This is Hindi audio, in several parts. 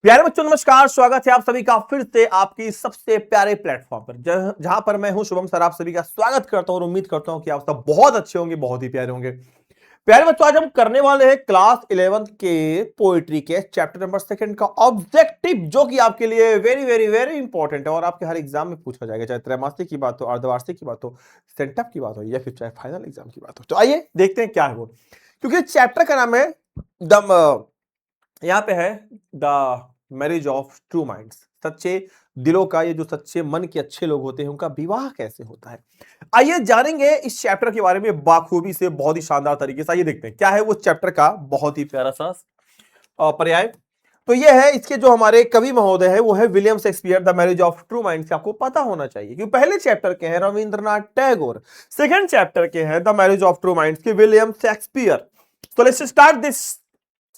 प्यारे बच्चों नमस्कार, स्वागत है आप सभी का फिर से आपकी सबसे प्यारे प्लेटफॉर्म पर जहां पर मैं हूं शुभम सर। आप सभी का स्वागत करता हूं और उम्मीद करता हूं कि आप सब बहुत अच्छे होंगे, बहुत ही प्यारे होंगे। प्यारे बच्चों, आज हम करने वाले हैं क्लास 11th के पोएट्री के चैप्टर नंबर 2 का ऑब्जेक्टिव, जो कि आपके लिए वेरी वेरी वेरी इंपॉर्टेंट है और आपके हर एग्जाम में पूछा जाएगा, चाहे त्रैमासिक की बात हो, अर्धवार्षिक की बात हो, सेंटअप की बात हो या फिर चाहे फाइनल एग्जाम की बात हो। तो आइए देखते हैं क्या है वो, क्योंकि चैप्टर का नाम है द यहां पे है the marriage of true minds. सच्चे दिलों का, ये जो सच्चे मन के अच्छे लोग होते हैं उनका विवाह कैसे होता है। आइए जानेंगे इस चैप्टर के बारे में बाखूबी से, बहुत ही शानदार तरीके से। आइए देखते हैं क्या है वो चैप्टर का बहुत ही प्यारा सा पर्याय। तो ये है, इसके जो हमारे कवि महोदय है वो है William Shakespeare. The marriage of true minds आपको पता होना चाहिए क्योंकि पहले चैप्टर के हैं रविंद्रनाथ टैगोर, सेकंड चैप्टर के हैं the marriage of true minds के विलियम शेक्सपियर। तो लेट्स स्टार्ट दिस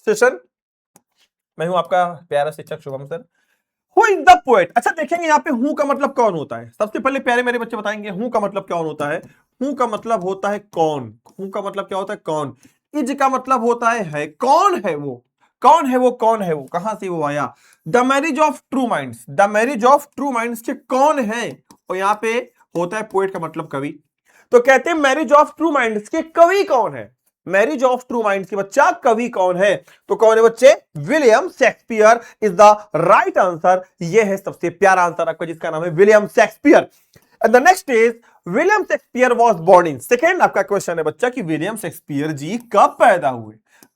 सेशन। मैं हूं आपका प्यारा शिक्षक Shubham sir. Who is the poet. अच्छा देखेंगे यहाँ पे हु का मतलब कौन होता है। सबसे पहले प्यारे मेरे बच्चे बताएंगे हु का मतलब कौन होता है। हु का मतलब होता है कौन। हु का मतलब क्या होता है कौन। इज का मतलब होता है कौन है वो, कौन है वो, कौन है वो, कहां से वो आया। The marriage of true minds, the marriage of true minds के कौन है, और यहाँ पे होता है पोएट का मतलब कवि। तो कहते हैं मैरिज ऑफ ट्रू माइंड्स के कवि कौन है। मैरिज ऑफ ट्रू माइंड्स के बच्चा कवि कौन है, तो कौन है बच्चे, William Shakespeare is the right answer. ये है सबसे प्यारा आंसर आपका, जिसका नाम है William Shakespeare. And the next is William Shakespeare was born in. Second आपका क्वेश्चन है बच्चा कि विलियम शेक्सपियर जी कब पैदा हुए।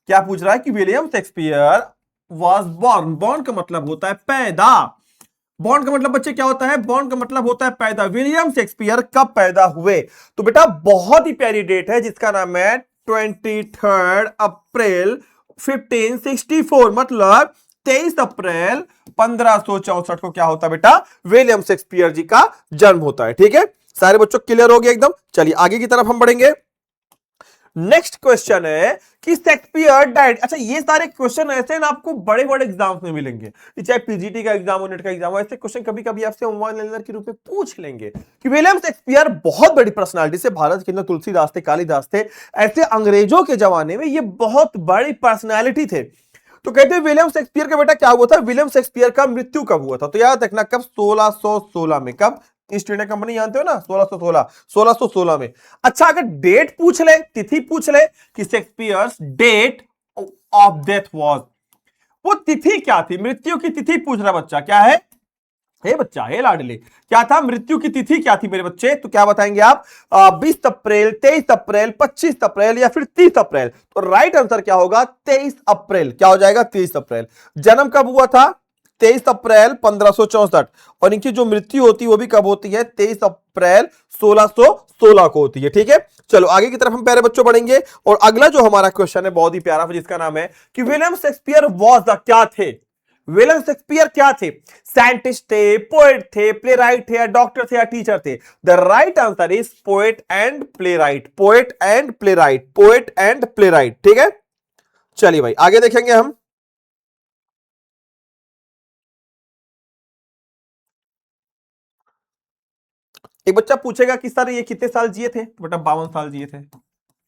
क्या पूछ रहा है कि William Shakespeare was born. Born का मतलब होता है पैदा। बॉन्ड का मतलब बच्चे क्या होता है, बॉन्ड का मतलब होता है पैदा। विलियम शेक्सपियर कब पैदा हुए, तो बेटा बहुत ही प्यारी डेट है जिसका नाम है 23 अप्रैल 1564, मतलब 23 अप्रैल 1564 को क्या होता है बेटा, विलियम शेक्सपियर जी का जन्म होता है। ठीक है, सारे बच्चों क्लियर हो गया एकदम। चलिए आगे की तरफ हम बढ़ेंगे। नेक्स्ट क्वेश्चन है कि शेक्सपियर डाइड। अच्छा ये सारे क्वेश्चन ऐसे ना आपको बड़े बड़े एग्जाम्स में मिलेंगे, चाहे पीजीटी का एग्जाम हो, नेट का एग्जाम हो, ऐसे क्वेश्चन कभी कभी आपसे वन लाइनर के रूप में पूछ लेंगे कि विलियम शेक्सपियर बहुत बड़ी पर्सनालिटी से, भारत के अंदर तुलसीदास थे, कालिदास थे, ऐसे अंग्रेजों के जमाने में ये बहुत बड़ी पर्सनैलिटी थे। तो कहते हैं विलियम शेक्सपियर का बेटा क्या हुआ था, विलियम शेक्सपियर का मृत्यु कब हुआ था, तो याद रखना कब, 1616 में। कब, ईस्ट इंडिया कंपनी जानते हो ना, 1616 में। अच्छा अगर डेट पूछ ले, तिथि पूछ ले कि Shakespeare's date of death was, वो तिथि क्या थी, मृत्यु की तिथि पूछ रहा बच्चा। क्या है, हे बच्चा, हे लाडले, क्या था, मृत्यु की तिथि क्या थी मेरे बच्चे, तो क्या बताएंगे आप, 20 अप्रैल, 23 अप्रैल, 25 अप्रैल या फिर 30 अप्रैल। तो राइट आंसर क्या होगा, 23 अप्रैल। क्या हो जाएगा, 23 अप्रैल। जन्म कब हुआ था, 23 अप्रैल 1564, और इनकी जो मृत्यु होती है वो भी कब होती है, 23 अप्रैल 1616 को होती है। ठीक है, चलो आगे की तरफ हम प्यारे बच्चों बढ़ेंगे। और अगला जो हमारा क्वेश्चन है बहुत ही प्यारा, जिसका नाम है कि विलियम शेक्सपियर वाज द, क्या थे, विलियम शेक्सपियर क्या थे, साइंटिस्ट थे, पोएट थे, प्ले राइट थे, या डॉक्टर थे, या टीचर थे। The right answer is poet and play right, poet and play right, poet and play right. ठीक है, चलिए भाई आगे देखेंगे हम। एक बच्चा पूछेगा कि सर ये कितने साल जिए थे, तो बेटा 52 साल जिए थे।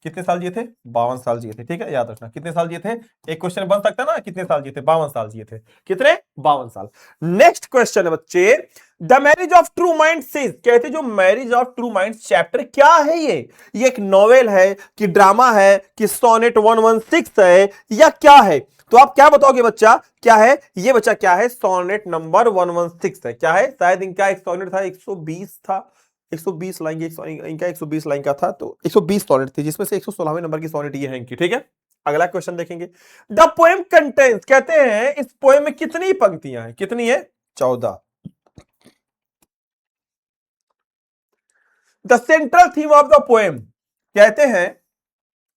कितने साल जिए थे, 52 साल जिए थे। ठीक है, याद रखना कितने साल जिए थे, एक क्वेश्चन बन सकता है ना, कितने साल जिए थे, 52 साल जिए थे। कितने, 52 साल। नेक्स्ट क्वेश्चन है बच्चे, the marriage of true minds says, कहते जो marriage of true minds chapter क्या है, ये एक नॉवेल है कि ड्रामा है कि सोनेट 116 है या क्या है, तो आप क्या बताओगे बच्चा, क्या है ये बच्चा, क्या है, सोनेट नंबर 116 है। क्या है, शायद इनका एक सोनेट था 120 था, 120 लाइन, इनका 120 लाइन का था, तो 120 सोनेट थी, जिसमें से 116वें नंबर की सोनेट ये है इनकी। ठीक है, अगला क्वेश्चन देखेंगे। द पोएम कंटेन्स, कहते हैं इस पोएम में कितनी पंक्तियां हैं, कितनी है, 14। The central theme of the poem, कहते हैं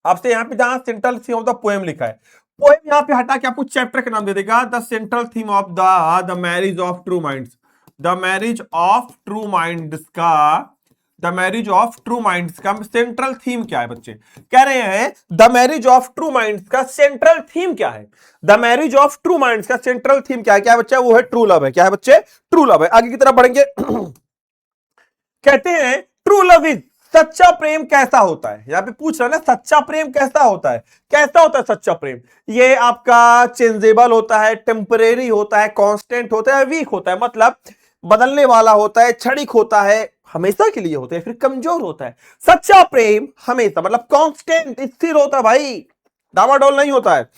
आपसे यहां पे जहां central theme of the poem लिखा है, पोएम यहां पे हटा के आपको चैप्टर का नाम दे देगा, the central theme of the marriage of true minds, the marriage of true minds का, the marriage of true minds का सेंट्रल थीम क्या है बच्चे, कह रहे हैं the marriage of true minds का सेंट्रल थीम क्या है, the marriage of true minds का सेंट्रल थीम क्या है, क्या है बच्चा, वो है ट्रू लव है। क्या है बच्चे, ट्रू लव है। आगे की तरफ बढ़ेंगे। कहते हैं ट्रू लव इज सच्चा प्रेम कैसा होता है, यहां पे पूछ रहा है ना, सच्चा प्रेम कैसा होता है, कैसा होता है सच्चा प्रेम? ये आपका चेंजेबल होता है, टेम्परेरी होता है, कांस्टेंट होता है, वीक होता है, मतलब बदलने वाला होता है, क्षणिक होता है, हमेशा के लिए होता है, फिर कमजोर होता है। सच्चा प्रेम हमेशा मतलब कांस्टेंट, स्थिर होता है भाई, डामाडोल नहीं होता है।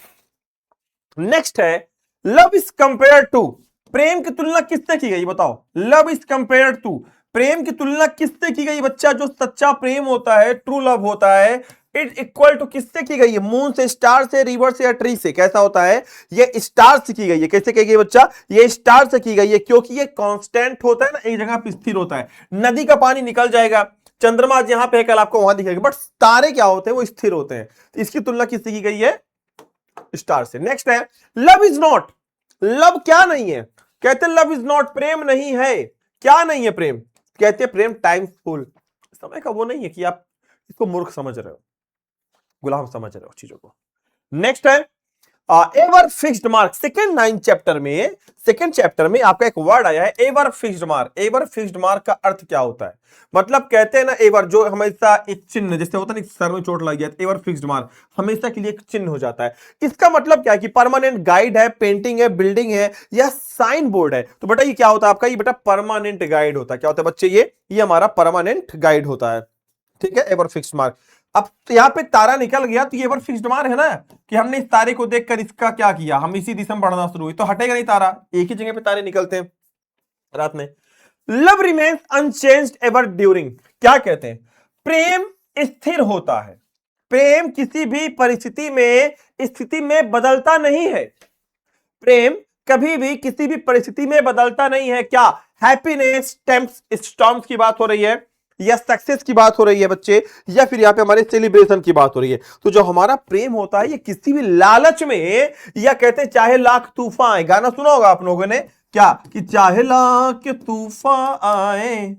नेक्स्ट है लव इज कंपेयर टू, प्रेम की तुलना किससे की गई बताओ? लव इज कंपेयर टू, प्रेम की तुलना किससे की गई बच्चा? जो सच्चा प्रेम होता है, ट्रू लव होता है, इट इक्वल टू किससे की गई है? मून से, स्टार से, रिवर से या ट्री से? कैसा होता है? ये स्टार से की गई है। कैसे की गई बच्चा? ये स्टार से की गई है, क्योंकि ये कांस्टेंट होता है ना, एक जगह पे स्थिर होता है। नदी का पानी निकल जाएगा, चंद्रमा आज यहां पे है, कल आपको वहां दिखेगा, बट तारे क्या होते हैं? वो स्थिर होते हैं। तो इसकी तुलना किससे की गई है? स्टार से। नेक्स्ट है लव इज नॉट, लव क्या नहीं है? कहते हैं लव इज नॉट, प्रेम नहीं है। क्या नहीं है प्रेम? कहते हैं प्रेम टाइमफुल, समय का वो नहीं है कि आप इसको मूर्ख समझ रहे हो, गुलाम समझ रहे हो चीजों को। नेक्स्ट है ever fixed mark, second chapter में आपका एक वर्ड आया है ever fixed mark. Ever fixed mark का अर्थ क्या होता है? मतलब कहते हैं ना एवर, जो हमेशा एक चिन्ह, जैसे होता है ना सर में चोट लग गया, एवर फिक्स्ड मार्क हमेशा के लिए एक चिन्ह हो जाता है। इसका मतलब क्या है? कि परमानेंट गाइड है, पेंटिंग है, बिल्डिंग है, या साइन बोर्ड है। तो बेटा ये क्या होता है आपका? ये बेटा परमानेंट गाइड होता है। क्या होता है बच्चे? ये हमारा परमानेंट गाइड होता है। ठीक है, एवर फिक्स्ड मार्क। अब तो यहां पे तारा निकल गया, तो ये एवर फिक्स्ड मार्क है ना, कि हमने इस तारे को देखकर इसका क्या किया, हम इसी दिशा में बढ़ना शुरू हुई, तो हटेगा नहीं तारा, एक ही जगह पे तारे निकलते हैं रात में। Love remains unchanged ever during, क्या कहते हैं? प्रेम स्थिर होता है, प्रेम किसी भी परिस्थिति में, स्थिति में बदलता नहीं है। प्रेम कभी भी किसी भी परिस्थिति में बदलता नहीं है। क्या? हैप्पीनेस, टेम्प्स, स्टॉर्म्स की बात हो रही है, या सक्सेस की बात हो रही है बच्चे, या फिर यहां पे हमारे सेलिब्रेशन की बात हो रही है? तो जो हमारा प्रेम होता है, ये किसी भी लालच में, या कहते हैं चाहे लाख तूफान आए, गाना सुना होगा आप लोगों ने, क्या कि चाहे लाख तूफान आए,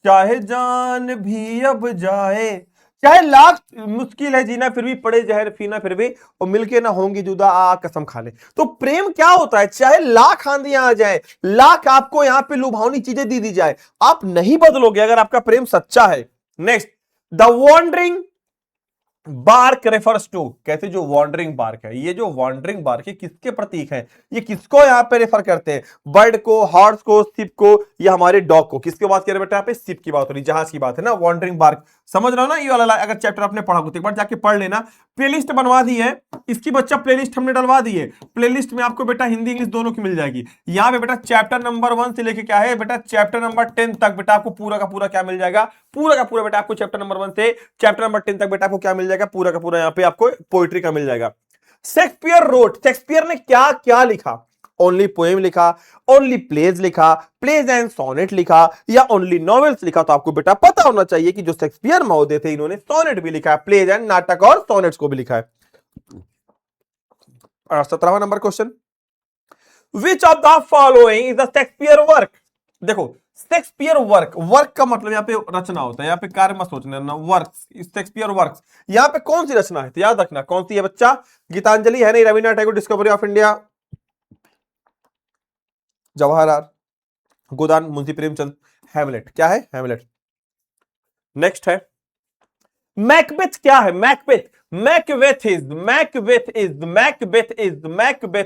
चाहे जान भी अब जाए, चाहे लाख मुश्किल है जीना फिर भी पड़े जहर पीना फिर भी, और मिलके ना होंगी जुदा आ कसम खा ले। तो प्रेम क्या होता है? चाहे लाख आंधियां आ जाए, लाख आपको यहां पे लुभावनी चीजें दी जाए, आप नहीं बदलोगे अगर आपका प्रेम सच्चा है। Next, the wandering bark refers to, कहते जो वॉन्डरिंग बार्क है, ये जो वॉन्डरिंग बार्क है किसके प्रतीक है? ये किसको यहां पे रेफर करते हैं? बर्ड को, हॉर्स को, शिप को, या हमारे डॉग को? किसकी बात कर रहे बेटा? यहाँ पे शिप की बात हो रही, जहाज की बात है ना, वॉन्डरिंग बार्क। समझ रहे हो ना? ये वाला अगर चैप्टर आपने पढ़ा हो तो एक बार जाके पढ़ लेना। प्लेलिस्ट बनवा दी है इसकी बच्चा, प्लेलिस्ट हमने डलवा दी है। प्लेलिस्ट में आपको बेटा हिंदी इंग्लिश दोनों की मिल जाएगी। यहाँ पे बेटा चैप्टर नंबर 1 से लेके क्या है बेटा, चैप्टर नंबर 10 तक बेटा आपको पूरा का पूरा क्या मिल जाएगा? पूरा का पूरा बेटा आपको चैप्टर नंबर 1 से चैप्टर नंबर 10 तक बेटा आपको क्या मिल जाएगा? पूरा का पूरा यहाँ पे आपको पोइट्री का मिल जाएगा। शेक्सपियर रोट, शेक्सपियर ने क्या क्या लिखा? ओनली पोएम लिखा, ओनली प्लेज लिखा, प्लेज एंड सोनेट लिखा, या ओनली नॉवेल्स लिखा? तो आपको बेटा पता होना चाहिए कि जो शेक्सपियर महोदय थे, इन्होंने सोनेट भी लिखा है, प्लेज एंड नाटक और सोनेट्स को भी लिखा है। 17वां नंबर question, which of the following is a Shakespeare work? देखो शेक्सपियर वर्क, वर्क का मतलब यहाँ पे रचना होता है, यहाँ पे कार्य मत सोचना ना, वर्क, शेक्सपियर वर्क। यहाँ पे कौन सी रचना है? तो याद रखना कौन सी है बच्चा? गीतांजलि है नहीं, Rabindranath Tagore Discovery of India, Jawaharlal, Godan, Munshi Premchand, Hamlet. क्या है? हैमलेट। नेक्स्ट है मैकबेथ। क्या है मैकबेथ? मैकबेथ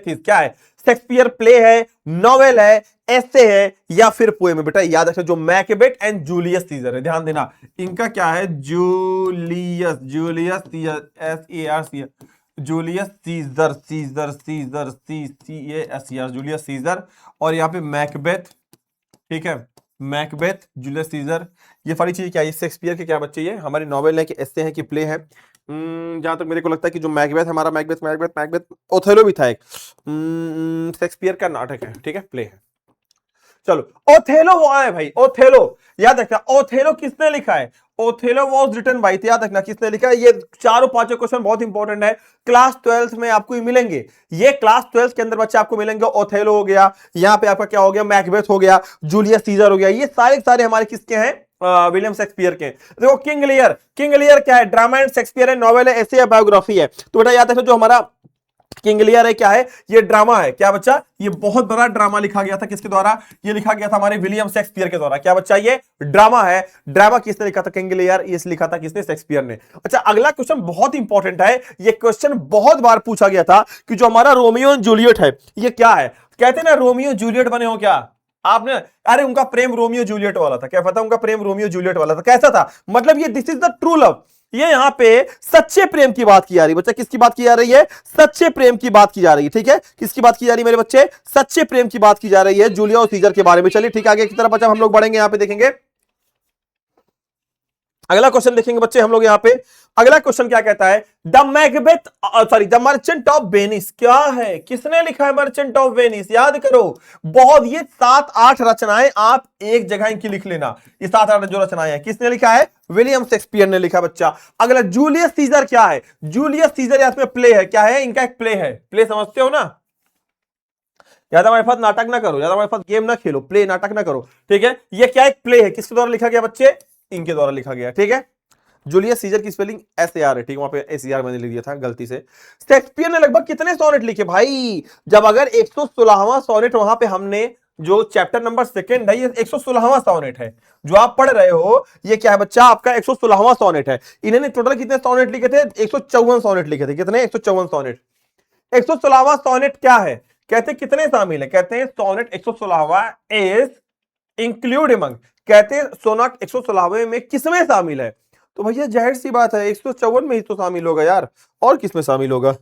इज क्या है? शेक्सपियर प्ले है, नॉवेल है, ऐसे है, या फिर पोएम है? बेटा याद रखना, जो मैकबेथ एंड जूलियस सीजर है, ध्यान देना, इनका क्या है? Julius, SAR, Julius Caesar, Julius Caesar, और यहाँ पे मैकबेथ। ठीक है, मैकबेथ, जूलियस सीजर, ये सारी चीजें क्या है? शेक्सपियर के क्या बच्चे? ये हमारी नॉवेल है कि ऐसे है कि प्ले है? जहां तक मेरे को लगता है कि जो मैकबेथ हमारा, मैकबेथ ओथेलो भी था एक, शेक्सपियर का नाटक है, ठीक है, प्ले है। चलो ओथेलो वो है भाई, ओथेलो याद रखना। ओथेलो किसने लिखा है? ओथेलो वॉज रिटन बाय, याद रखना किसने लिखा है। ये चारों पांचों क्वेश्चन बहुत इंपॉर्टेंट है, क्लास 12th में आपको मिलेंगे। ये क्लास 12th के अंदर बच्चे आपको मिलेंगे। ओथेलो हो गया, यहाँ पे आपका क्या हो गया? मैकबेथ हो गया, जूलियस सीजर हो गया, ये सारे हमारे किसके हैं? विलियम शेक्सपियर के। देखो किंग लियर क्या है? ड्रामा एंड शेक्सपियर है, नॉवेल है, ऐसे या बायोग्राफी है? तो बेटा याद रखो जो हमारा किंग लियर है, क्या है ये, ड्रामा है। क्या बच्चा, ये बहुत बड़ा ड्रामा लिखा गया था, किसके द्वारा, ये लिखा गया था हमारे विलियम शेक्सपियर के द्वारा। क्या बच्चा, ये ड्रामा है। ड्रामा किसने लिखा था, किंग लियर, ये लिखा था किसने, शेक्सपियर ने। अच्छा, अगला क्वेश्चन बहुत इंपॉर्टेंट है, ये क्वेश्चन बहुत बार पूछा गया था कि जो हमारा रोमियो एंड जूलियट है ये क्या है। कहते हैं ना रोमियो जूलियट बने हो क्या आपने, अरे उनका प्रेम रोमियो जूलियट वाला था। क्या पता, उनका प्रेम रोमियो जूलियट वाला था, कैसा था, मतलब ये this is the true love, ये यहां पे सच्चे प्रेम की बात की जा रही है। बच्चा किसकी बात की जा रही है, सच्चे प्रेम की बात की जा रही है। ठीक है, किसकी बात की जा रही है मेरे बच्चे, सच्चे प्रेम की बात की जा रही है जूलिया और सीजर के बारे में। चलिए ठीक है, आगे की तरफ बच्चा हम लोग बढ़ेंगे, यहां पे देखेंगे अगला क्वेश्चन देखेंगे बच्चे हम लोग। यहां पे अगला क्वेश्चन क्या कहता है, the Macbeth sorry the merchant of Venice क्या है, किसने लिखा है मर्चेंट ऑफ वेनिस, याद करो। बहुत ये 7-8 रचनाएं आप एक जगह इनकी लिख लेना, ये 7-8 जो रचनाएं हैं किसने लिखा है, विलियम शेक्सपियर ने लिखा बच्चा। अगला जूलियस सीजर क्या है, जूलियस सीजर या इसमें प्ले है, क्या है, इनका एक प्ले है। प्ले समझते हो ना, ज्यादा हमारे पास नाटक ना करो, ज्यादा हमारे पास गेम ना खेलो, प्ले नाटक ना करो। ठीक है, ये क्या एक प्ले है, किसके द्वारा लिखा गया बच्चे, इनके द्वारा लिखा गया। ठीक है, जूलियस सीजर की स्पेलिंग SAR है, ठीक है, वहां पे SER मैंने लिख दिया था गलती से। शेक्सपियर ने लगभग कितने सोनेट लिखे भाई, जब अगर 116वां सोनेट वहां पे हमने जो चैप्टर नंबर 2 है, ये 116वां सोनेट है जो आप पढ़ रहे हो, ये क्या है बच्चा, आपका 116वां सोनेट है। इन्होंने टोटल कितने सोनेट लिखे थे, 154 सोनेट लिखे थे। कितने, 154 सोनेट। 116वां सोनेट क्या है, कहते कितने शामिल है, कहते हैं सोनेट 116वां इज इंक्लूड अमंग, कहते हैं सोनेट 116वें में किसमें शामिल है, तो भैया जाहिर सी बात है 154 में ही तो शामिल होगा यार, और किसमें शामिल होगा।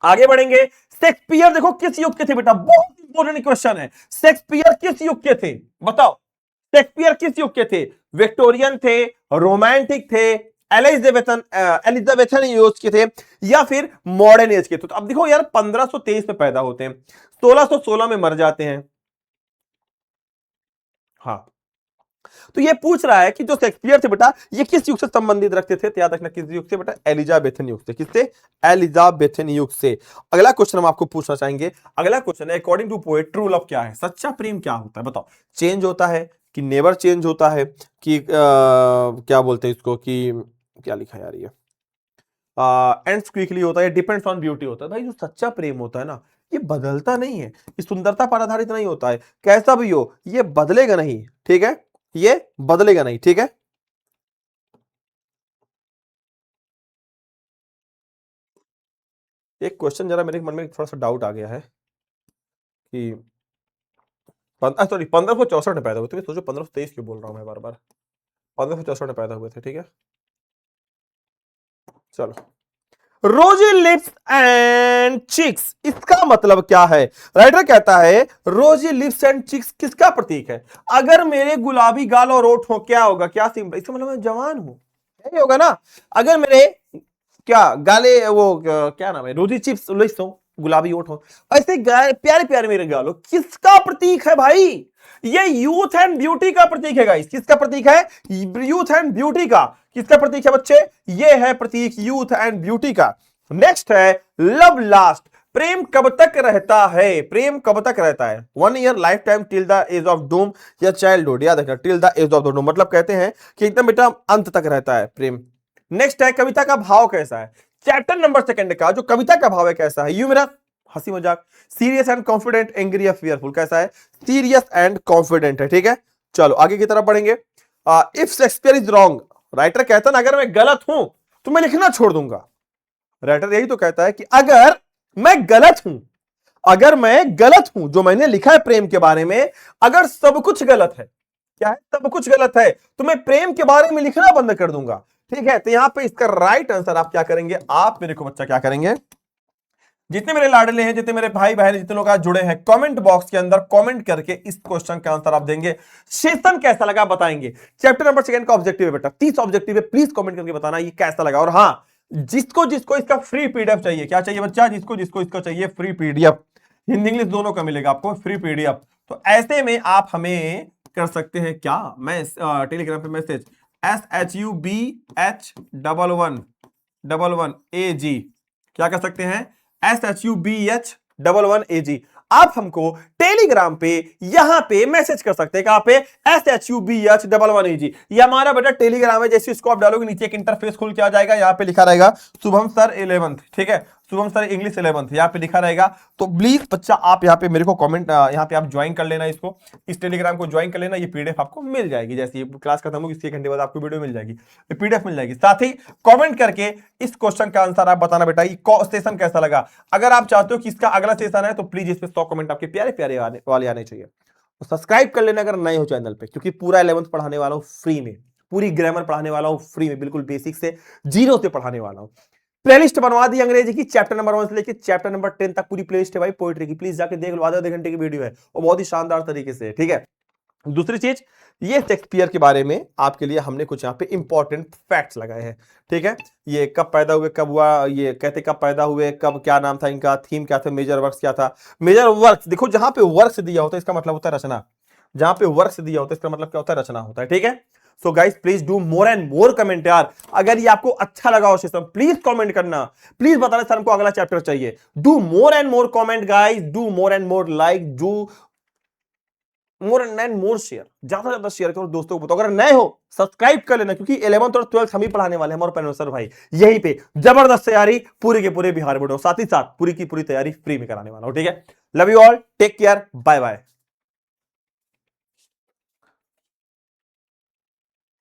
आगे बढ़ेंगे, शेक्सपियर देखो किस युग के थे बेटा, बहुत इंपॉर्टेंट क्वेश्चन है। शेक्सपियर किस युग के थे बताओ, शेक्सपियर किस युग के थे, विक्टोरियन थे, रोमांटिक थे, एलिजाबेथन यूज के थे, या फिर मॉडर्न एज के थे। तो अब देखो यार 1523 में पैदा होते हैं, 1616 में मर जाते हैं। हाँ, तो ये पूछ रहा है कि जो शेक्सपियर थे बेटा ये किस युग से संबंधित रखते थे, तो याद रखना किस युग से बेटा, एलिजाबेथन युग से। किससे, एलिजाबेथन युग से। अगला क्वेश्चन हम आपको पूछना चाहेंगे, अगला क्वेश्चन है according to poet true love क्या है, सच्चा प्रेम क्या होता है बताओ। चेंज होता है कि नेवर चेंज होता है कि क्या बोलते हैं इसको, कि क्या लिखा यार ये, एंड्स क्विकली होता है, डिपेंड्स ऑन ब्यूटी होता है। भाई जो सच्चा प्रेम होता है ना ये बदलता नहीं है, ये सुंदरता पर आधारित नहीं होता है, कैसा भी हो ये बदलेगा नहीं। ठीक है, ये बदलेगा नहीं। ठीक है, एक क्वेश्चन जरा मेरे मन में थोड़ा सा डाउट आ गया है कि सॉरी 1564 में पैदा हुए थे, सोचो 1523 क्यों बोल रहा हूं मैं बार बार, 1564 में पैदा हुए थे। ठीक है, चलो, रोजी लिप्स एंड चिक्स इसका मतलब क्या है, राइटर कहता है रोजी लिप्स एंड चिक्स किसका प्रतीक है। अगर मेरे गुलाबी गाल और ओठ हो क्या होगा, क्या सिंबल, इसका मतलब मैं जवान हूं, यही होगा ना। अगर मेरे क्या गाले वो क्या नाम है, रोजी चिप्स लिप्स हो, गुलाबी ओठ हो, ऐसे प्यारे प्यारे मेरे गाल हो, किसका प्रतीक है भाई, ये यूथ एंड ब्यूटी का प्रतीक है गाइस। किसका प्रतीक है, यूथ एंड ब्यूटी का। किसका प्रतीक है बच्चे, ये है प्रतीक यूथ एंड ब्यूटी का। नेक्स्ट है लव लास्ट, प्रेम कब तक रहता है, प्रेम कब तक रहता है, 1 year, life time, till the age of doom, या चाइल्डहुड। याद रखना till the age of the doom, मतलब कहते हैं कि एकदम बेटा अंत तक रहता है प्रेम। नेक्स्ट है कविता का भाव कैसा है, चैप्टर नंबर 2 का जो कविता का भाव है कैसा है, यू मेरा हंसी मजाक, सीरियस एंड कॉन्फिडेंट, एंग्री या फियरफुल, कैसा है, सीरियस एंड कॉन्फिडेंट है। ठीक है, चलो आगे की तरफ बढ़ेंगे। If Shakespeare is wrong, writer कहता है अगर मैं गलत हूं तो मैं लिखना छोड़ दूंगा। राइटर यही तो कहता है कि अगर मैं गलत हूं, अगर मैं गलत हूं, जो मैंने लिखा है प्रेम के बारे में, अगर सब कुछ गलत है, क्या है, सब कुछ गलत है, तो मैं प्रेम के बारे में लिखना बंद कर दूंगा। ठीक है, तो यहां पे इसका राइट आंसर आप क्या करेंगे, आप मेरे को बच्चा क्या करेंगे, जितने मेरे लाडले हैं, जितने मेरे भाई बहन, जितने लोग आज जुड़े हैं, कमेंट बॉक्स के अंदर कमेंट करके इस क्वेश्चन का आंसर आप देंगे। सेशन कैसा लगा बताएंगे, चैप्टर नंबर 2 का ऑब्जेक्टिव है बेटा, 30 ऑब्जेक्टिव है, प्लीज कमेंट करके बताना ये कैसा लगा। और हाँ, जिसको जिसको इसका फ्री पीडीएफ चाहिए, क्या चाहिए बच्चा, जिसको जिसको इसका चाहिए फ्री पीडीएफ, हिंदी इंग्लिश दोनों का मिलेगा आपको फ्री पीडीएफ, तो ऐसे में आप हमें कर सकते हैं क्या, मैं टेलीग्राम पे मैसेज SHUBH11AG क्या कर सकते हैं, SHUBH11AG आप हमको टेलीग्राम पे यहां पे मैसेज कर सकते हैं, कहां पे, SHUBH11AG ये हमारा बेटा टेलीग्राम है। जैसे इसको आप डालोगे नीचे एक इंटरफेस खुल के आ जाएगा, यहां पे लिखा रहेगा शुभम सर 11th। ठीक है, शुभम सर इंग्लिश 11th यहाँ पे लिखा रहेगा। तो प्लीज बच्चा आप यहाँ पे मेरे को कमेंट, यहाँ पे आप ज्वाइन कर लेना, इसको इस टेलीग्राम को ज्वाइन कर लेना। ये पीडीएफ आपको मिल जाएगी, जैसे ये क्लास खत्म होगी इसके घंटे बाद आपको वीडियो मिल जाएगी, ये पीडीएफ मिल जाएगी। साथ ही कमेंट करके इस क्वेश्चन का आंसर आप बताना बेटा, ये सेशन कैसा लगा। अगर आप चाहते हो कि इसका अगला सेशन है तो प्लीज इस पे 100 कमेंट आपके प्यारे प्यारे वाले आने चाहिए। तो सब्सक्राइब कर लेना अगर नए हो चैनल पे, क्योंकि पूरा 11th पढ़ाने वाला हूं फ्री में, पूरी ग्रामर पढ़ाने वाला हूं फ्री में, बिल्कुल बेसिक से जीरो से पढ़ाने वाला हूं। प्लेलिस्ट बनवा दी अंग्रेजी की, चैप्टर नंबर 1 से लेकर चैप्टर नंबर 10 तक पूरी प्लेलिस्ट है भाई पोएट्री की, प्लीज जाके देख लो, आधे घंटे की वीडियो है और बहुत ही शानदार तरीके से, ठीक है। दूसरी चीज, ये शेक्सपियर के बारे में आपके लिए हमने कुछ यहाँ पे इंपॉर्टेंट फैक्ट्स लगाए हैं, ठीक है। ये कब पैदा हुए, कब हुआ, ये कहते कब पैदा हुए, कब, क्या नाम था इनका, थीम क्या था, मेजर वर्क्स क्या था। मेजर वर्क्स देखो, जहां पे वर्क्स दिया होता है इसका मतलब होता है रचना, जहां पे वर्क्स दिया होता है इसका मतलब क्या होता है, रचना होता है, ठीक है। So guys please do more and more comment यार। अगर ये आपको अच्छा लगा हो सिस्टम, प्लीज कमेंट करना, प्लीज बताना सर हमको अगला चैप्टर चाहिए। Do more and more comment guys, do more and more like, do more and more share, ज्यादा से ज्यादा शेयर करो दोस्तों को बताओ। अगर नए हो सब्सक्राइब कर लेना, क्योंकि 11th और 12th हम ही पढ़ाने वाले हैं, हमारे प्रोफेसर भाई यहीं पे जबरदस्त तैयारी पूरी के पूरे बिहार बोर्ड, साथ ही साथ पूरी की पूरी तैयारी फ्री में कराने वाला हूं, ठीक है। Love you all, take care, bye bye.